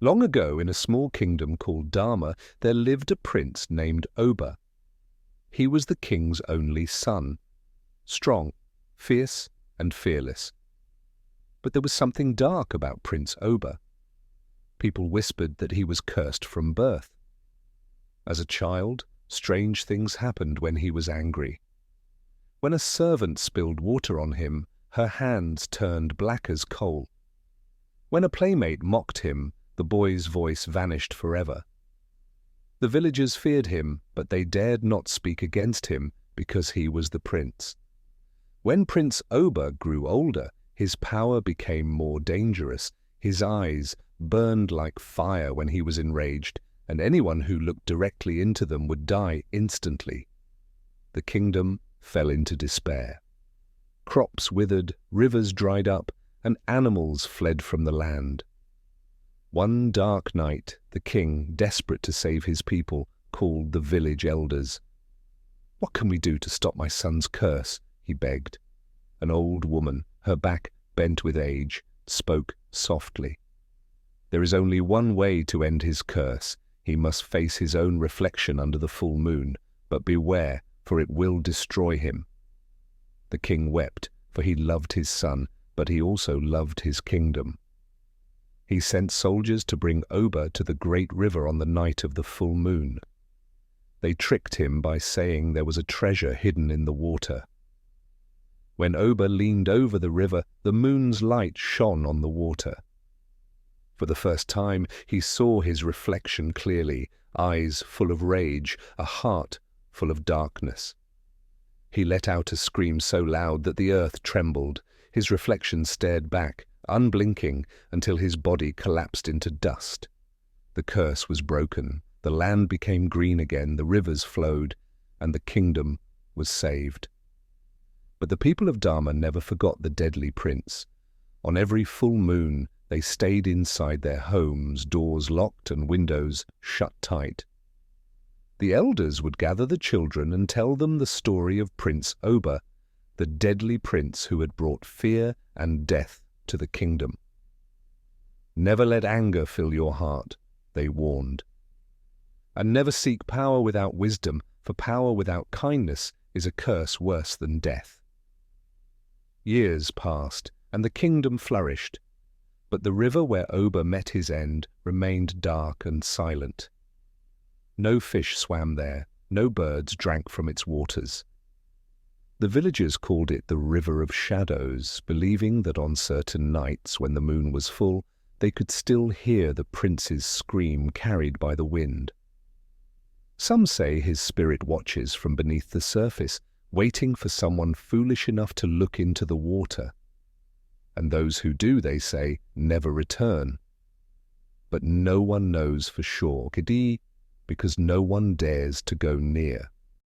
Long ago, in a small kingdom called Dharma, there lived a prince named Oba. He was the king's only son, strong, fierce, and fearless. But there was something dark about Prince Oba. People whispered that he was cursed from birth. As a child, strange things happened when he was angry. When a servant spilled water on him, her hands turned black as coal. When a playmate mocked him, the boy's voice vanished forever. The villagers feared him, but they dared not speak against him because he was the prince. When Prince Oba grew older, his power became more dangerous. His eyes burned like fire when he was enraged, and anyone who looked directly into them would die instantly. The kingdom fell into despair. Crops withered, rivers dried up, and animals fled from the land. One dark night, the king, desperate to save his people, called the village elders. "What can we do to stop my son's curse?" he begged. An old woman, her back bent with age, spoke softly. "There is only one way to end his curse. He must face his own reflection under the full moon, but beware, for it will destroy him." The king wept, for he loved his son, but he also loved his kingdom. He sent soldiers to bring Oba to the great river on the night of the full moon. They tricked him by saying there was a treasure hidden in the water. When Oba leaned over the river, the moon's light shone on the water. For the first time, he saw his reflection clearly, eyes full of rage, a heart full of darkness. He let out a scream so loud that the earth trembled. His reflection stared back, unblinking, until his body collapsed into dust. The curse was broken, the land became green again, the rivers flowed, and the kingdom was saved. But the people of Dharma never forgot the deadly prince. On every full moon, they stayed inside their homes, doors locked and windows shut tight. The elders would gather the children and tell them the story of Prince Oba, the deadly prince who had brought fear and death to the kingdom. "Never let anger fill your heart," they warned. "And never seek power without wisdom, for power without kindness is a curse worse than death." Years passed, and the kingdom flourished, but the river where Oba met his end remained dark and silent. No fish swam there, no birds drank from its waters. The villagers called it the River of Shadows, believing that on certain nights when the moon was full, they could still hear the prince's scream carried by the wind. Some say his spirit watches from beneath the surface, waiting for someone foolish enough to look into the water. And those who do, they say, never return. But no one knows for sure, because no one dares to go near.